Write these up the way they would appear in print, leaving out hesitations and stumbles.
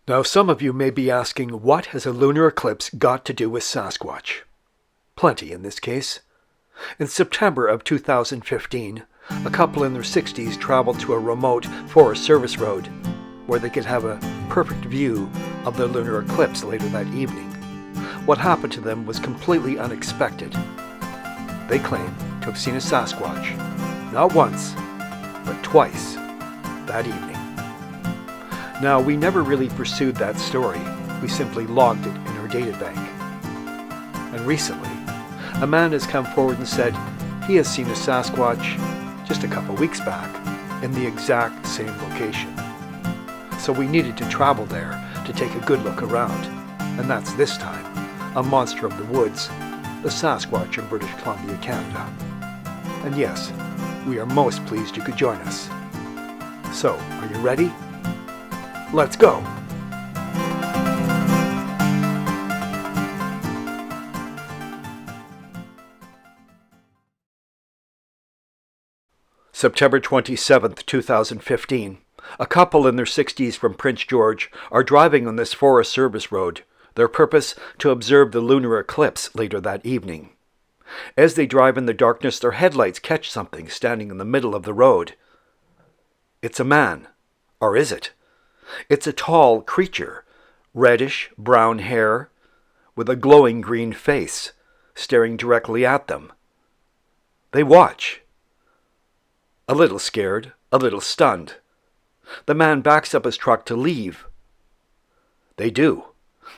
Now some of you may be asking, what has a lunar eclipse got to do with Sasquatch? Plenty in this case. In September of 2015, a couple in their 60s traveled to a remote Forest Service road where they could have a perfect view of the lunar eclipse later that evening. What happened to them was completely unexpected. They claim to have seen a Sasquatch, not once, but twice that evening. Now, we never really pursued that story. We simply logged it in our databank. And recently, a man has come forward and said he has seen a Sasquatch just a couple weeks back in the exact same location. So we needed to travel there to take a good look around. And that's this time a monster of the woods, the Sasquatch in British Columbia, Canada. And yes, we are most pleased you could join us. So, are you ready? Let's go! September 27th, 2015. A couple in their 60s from Prince George are driving on this Forest Service road, their purpose to observe the lunar eclipse later that evening. As they drive in the darkness, their headlights catch something standing in the middle of the road. It's a man. Or is it? It's a tall creature, reddish brown hair, with a glowing green face, staring directly at them. They watch. A little scared, a little stunned. The man backs up his truck to leave. They do.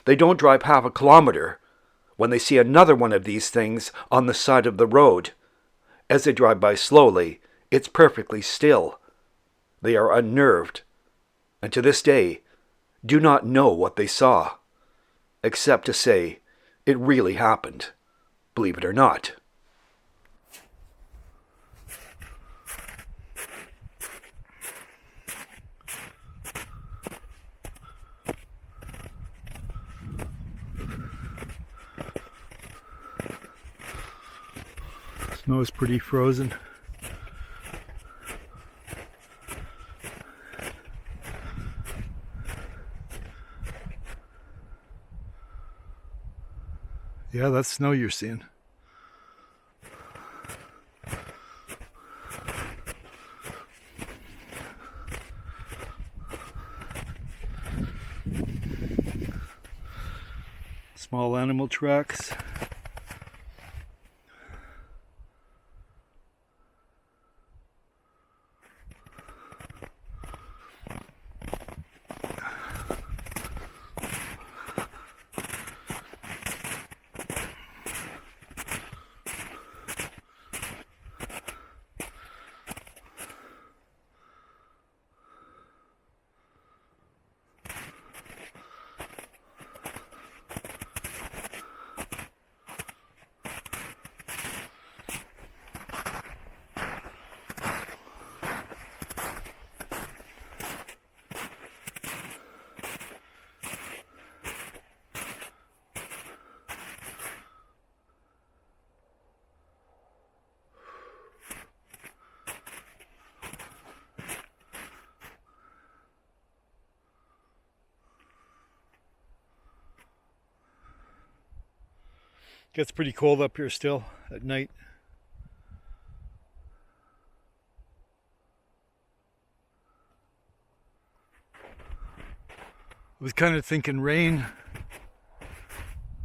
They don't drive half a kilometer when they see another one of these things on the side of the road. As they drive by slowly, it's perfectly still. They are unnerved, and to this day do not know what they saw, except to say it really happened, believe it or not. Snow is pretty frozen. Yeah, that's snow you're seeing. Small animal tracks. Gets pretty cold up here still at night. I was kind of thinking rain,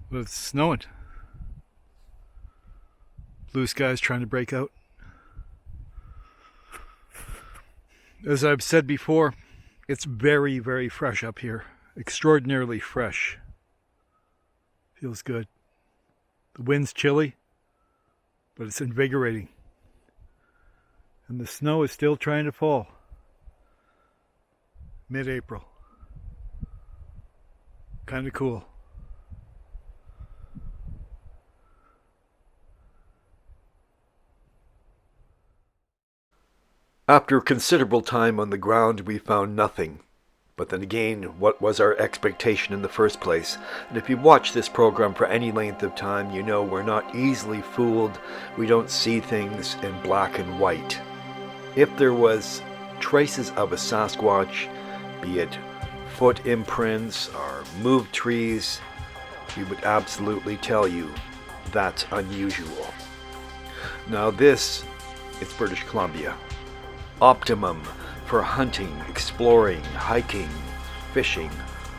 but it's snowing. Blue skies trying to break out. As I've said before, it's very, very fresh up here. Extraordinarily fresh. Feels good. The wind's chilly, but it's invigorating. And the snow is still trying to fall. Mid-April. Kind of cool. After considerable time on the ground, we found nothing. But then again, what was our expectation in the first place? And if you watch this program for any length of time, you know we're not easily fooled. We don't see things in black and white. If there was traces of a Sasquatch, be it foot imprints or moved trees, we would absolutely tell you that's unusual. Now this is British Columbia. Optimum for hunting, exploring, hiking, fishing,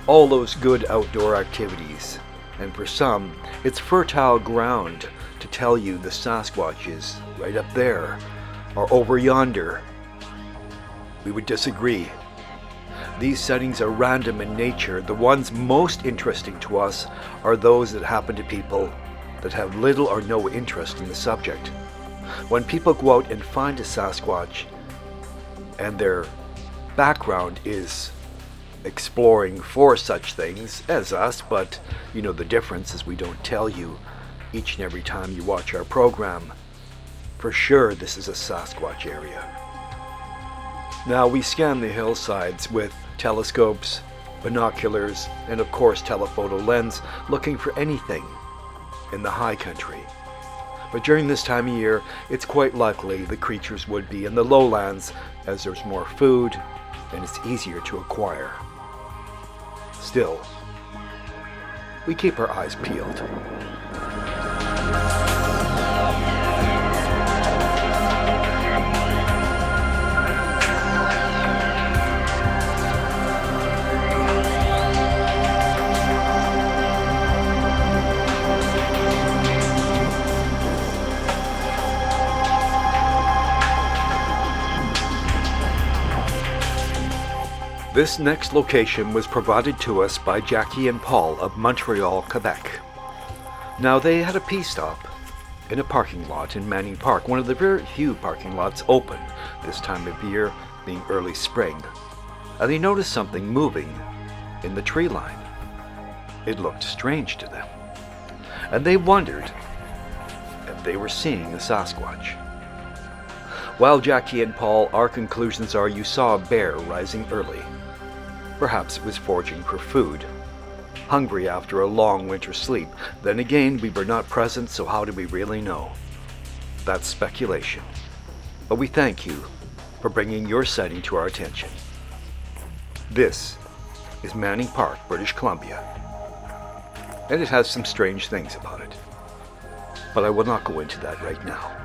all those good outdoor activities. And for some, it's fertile ground to tell you the Sasquatch is right up there or over yonder. We would disagree. These sightings are random in nature. The ones most interesting to us are those that happen to people that have little or no interest in the subject. When people go out and find a Sasquatch, and their background is exploring for such things as us, but you know the difference is we don't tell you each and every time you watch our program. For sure this is a Sasquatch area. Now we scan the hillsides with telescopes, binoculars, and of course telephoto lens, looking for anything in the high country. But during this time of year, it's quite likely the creatures would be in the lowlands as there's more food and it's easier to acquire. Still, we keep our eyes peeled. This next location was provided to us by Jackie and Paul of Montreal, Quebec. Now they had a pee stop in a parking lot in Manning Park, one of the very few parking lots open this time of year, being early spring. And they noticed something moving in the tree line. It looked strange to them. And they wondered if they were seeing a Sasquatch. Well, Jackie and Paul, our conclusions are you saw a bear rising early. Perhaps it was foraging for food, hungry after a long winter sleep. Then again, we were not present, so how do we really know? That's speculation. But we thank you for bringing your sighting to our attention. This is Manning Park, British Columbia. And it has some strange things about it. But I will not go into that right now.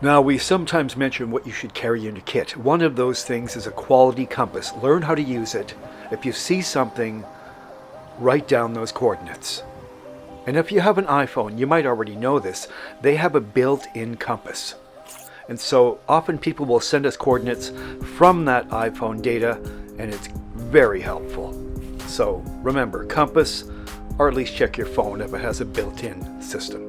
Now, we sometimes mention what you should carry in your kit. One of those things is a quality compass. Learn how to use it. If you see something, write down those coordinates. And if you have an iPhone, you might already know this, they have a built-in compass. And so often people will send us coordinates from that iPhone data, and it's very helpful. So remember, compass, or at least check your phone if it has a built-in system.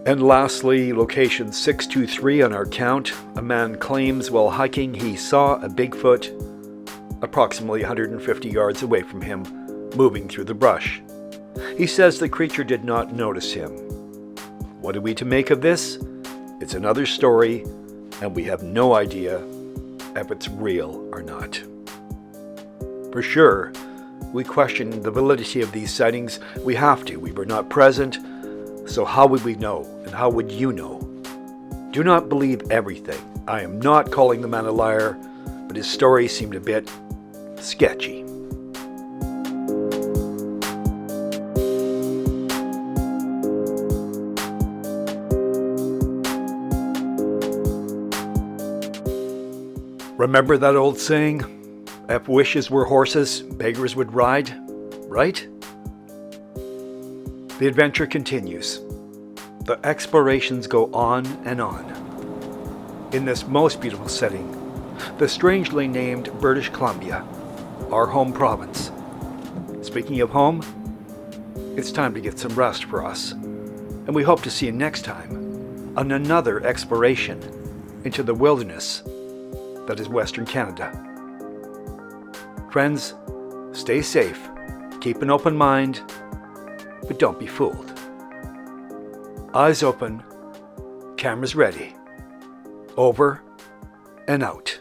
And lastly, location 623 on our count. A man claims while hiking he saw a Bigfoot approximately 150 yards away from him, moving through the brush. He says the creature did not notice him. What are we to make of this? It's another story, and we have no idea if it's real or not. For sure, we question the validity of these sightings. We have to. We were not present, so how would we know, and how would you know? Do not believe everything. I am not calling the man a liar, but his story seemed a bit sketchy. Remember that old saying, if wishes were horses, beggars would ride, right? The adventure continues. The explorations go on and on. In this most beautiful setting, the strangely named British Columbia, our home province. Speaking of home, it's time to get some rest for us, and we hope to see you next time on another exploration into the wilderness that is Western Canada. Friends, stay safe, keep an open mind, but don't be fooled. Eyes open, cameras ready. Over and out.